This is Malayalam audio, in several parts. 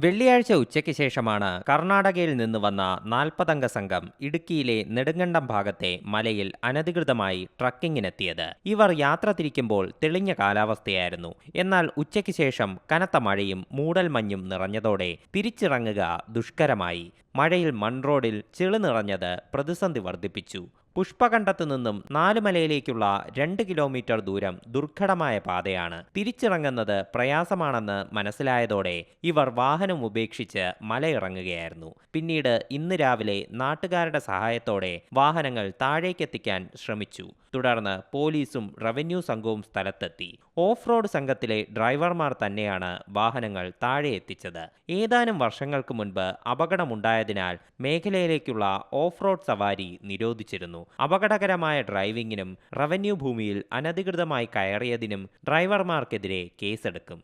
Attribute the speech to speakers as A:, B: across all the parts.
A: വെള്ളിയാഴ്ച ഉച്ചയ്ക്ക് ശേഷമാണ് കർണാടകയിൽ നിന്ന് വന്ന 40-അംഗ സംഘം ഇടുക്കിയിലെ നെടുങ്കണ്ടം ഭാഗത്തെ മലയിൽ അനധികൃതമായി ട്രക്കിങ്ങിനെത്തിയത്. ഇവർ യാത്ര തിരിക്കുമ്പോൾ തെളിഞ്ഞ കാലാവസ്ഥയായിരുന്നു. എന്നാൽ ഉച്ചയ്ക്ക് ശേഷം കനത്ത മഴയും മൂടൽമഞ്ഞും നിറഞ്ഞതോടെ തിരിച്ചിറങ്ങുക ദുഷ്കരമായി. മഴയിൽ മൺറോഡിൽ ചെളി നിറഞ്ഞത് പ്രതിസന്ധി വർദ്ധിപ്പിച്ചു. പുഷ്പകണ്ഠത്തു നിന്നും നാലുമലയിലേക്കുള്ള 2 കിലോമീറ്റർ ദൂരം ദുർഘടമായ പാതയാണ്. തിരിച്ചിറങ്ങുന്നത് പ്രയാസമാണെന്ന് മനസ്സിലായതോടെ ഇവർ വാഹനം ഉപേക്ഷിച്ച് മലയിറങ്ങുകയായിരുന്നു. പിന്നീട് ഇന്ന് രാവിലെ നാട്ടുകാരുടെ സഹായത്തോടെ വാഹനങ്ങൾ താഴേക്കെത്തിക്കാൻ ശ്രമിച്ചു. തുടർന്ന് പോലീസും റവന്യൂ സംഘവും സ്ഥലത്തെത്തി. ഓഫ് റോഡ് സംഘത്തിലെ ഡ്രൈവർമാർ തന്നെയാണ് വാഹനങ്ങൾ താഴെ എത്തിച്ചത്. ഏതാനും വർഷങ്ങൾക്ക് മുൻപ് അപകടമുണ്ടായതിനാൽ മേഖലയിലേക്കുള്ള ഓഫ് റോഡ് സവാരി നിരോധിച്ചിരുന്നു. അപകടകരമായ ഡ്രൈവിംഗിനും റവന്യൂ ഭൂമിയിൽ അനധികൃതമായി കയറിയതിനും ഡ്രൈവർമാർക്കെതിരെ കേസെടുക്കും.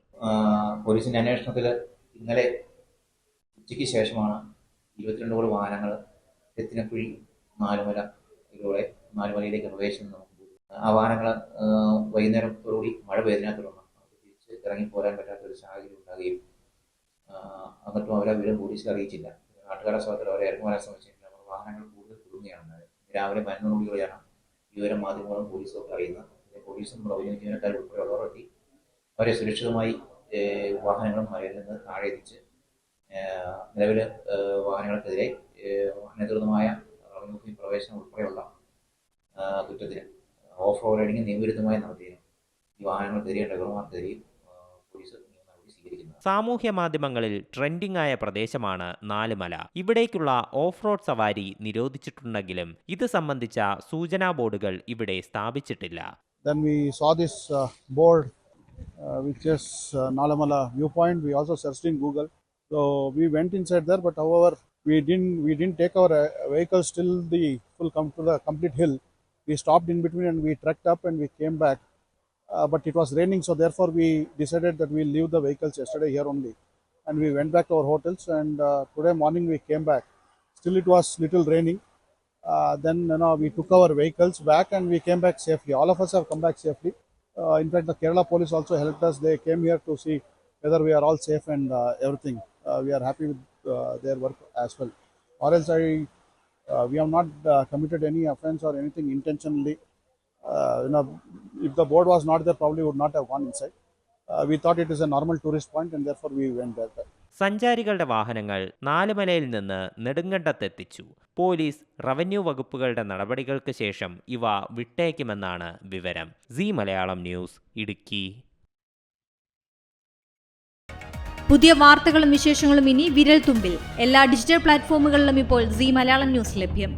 B: പോലീസിന്റെ അന്വേഷണത്തിൽ ഇന്നലെ ഉച്ചയ്ക്ക് ശേഷമാണ് 22 വാഹനങ്ങൾ തെത്തിനക്കുഴി നാലുമലയിലേക്ക് പ്രവേശനം നമുക്ക്. ആ വാഹനങ്ങൾ വൈകുന്നേരത്തോടുകൂടി മഴ പെയ്തതിനെ തുടർന്ന് തിരിച്ച് ഇറങ്ങിപ്പോരാൻ പറ്റാത്തൊരു സാഹചര്യം ഉണ്ടാകുകയും എന്നിട്ടും അവരെ വിവരം പോലീസിൽ അറിയിച്ചില്ല. നാട്ടുകാരുടെ സ്ഥലത്തിൽ അവരെ ഇറങ്ങുവാൻ ശ്രമിച്ചിട്ടില്ല. വാഹനങ്ങൾ കൂടുതൽ കുടുങ്ങുകയാണ്. രാവിലെ 11 വിവരം മാധ്യമങ്ങളും പോലീസും ഒക്കെ അറിയുന്നത്. പോലീസും റവന്യൂ ജീവനക്കാർ ഉൾപ്പെടെയുള്ളവർ എത്തി അവരെ സുരക്ഷിതമായി വാഹനങ്ങളും മലയിൽ നിന്ന് താഴെ എത്തിച്ച് നിലവിൽ വാഹനങ്ങൾക്കെതിരെ അനധികൃതമായ റവന്യൂ പ്രവേശനം ഉൾപ്പെടെയുള്ള കുറ്റത്തിന് ഓഫ് റോഡ് റൈഡിംഗ് നിയമവിരുദ്ധമായി നടത്തിയതിനും ഈ വാഹനങ്ങൾക്കെതിരെ ഡ്രൈവർമാർക്കെതിരെയും പോലീസ് നടപടി സ്വീകരിക്കുന്നത്.
A: സാമൂഹ്യ മാധ്യമങ്ങളിൽ ട്രെൻഡിംഗ് ആയ പ്രദേശമാണ് നാലുമല. ഇവിടേക്കുള്ള ഓഫ് റോഡ് സവാരി നിരോധിച്ചിട്ടുണ്ടെങ്കിലും ഇത് സംബന്ധിച്ച സൂചനാ ബോർഡുകൾ ഇവിടെ സ്ഥാപിച്ചിട്ടില്ല.
C: Then we saw this board which is Nalamala viewpoint. We also searched in Google. So we went inside there, but however we didn't take our vehicles till the complete hill. We stopped in between and we trekked up and we came back. But it was raining, so therefore we decided that we'll leave the vehicles yesterday here only. And we went back to our hotels, and today morning we came back. Still it was little raining. Then we took our vehicles back and we came back safely. All of us have come back safely. In fact, the Kerala police also helped us. They came here to see whether we are all safe and everything. We are happy with their work as well. Or else we have not committed any offense or anything intentionally. If the board was not there, probably would not have gone inside. We thought it is a normal tourist point and therefore we went there.
A: സഞ്ചാരികളുടെ വാഹനങ്ങൾ നാലുമലയിൽ നിന്ന് നെടുങ്കണ്ടത്തെത്തിച്ചു. പോലീസ്, റവന്യൂ വകുപ്പുകളുടെ നടപടികൾക്ക് ശേഷം ഇവ വിട്ടേക്കുമെന്നാണ് വിവരം. Zee Malayalam news, Idukki.
D: പുതിയ വാർത്തകളും വിശേഷങ്ങളും ഇനി വിരൽ തുമ്പിൽ. എല്ലാ ഡിജിറ്റൽ പ്ലാറ്റ്ഫോമുകളിലും ഇപ്പോൾ സീ മലയാളം ന്യൂസ് ലഭ്യം.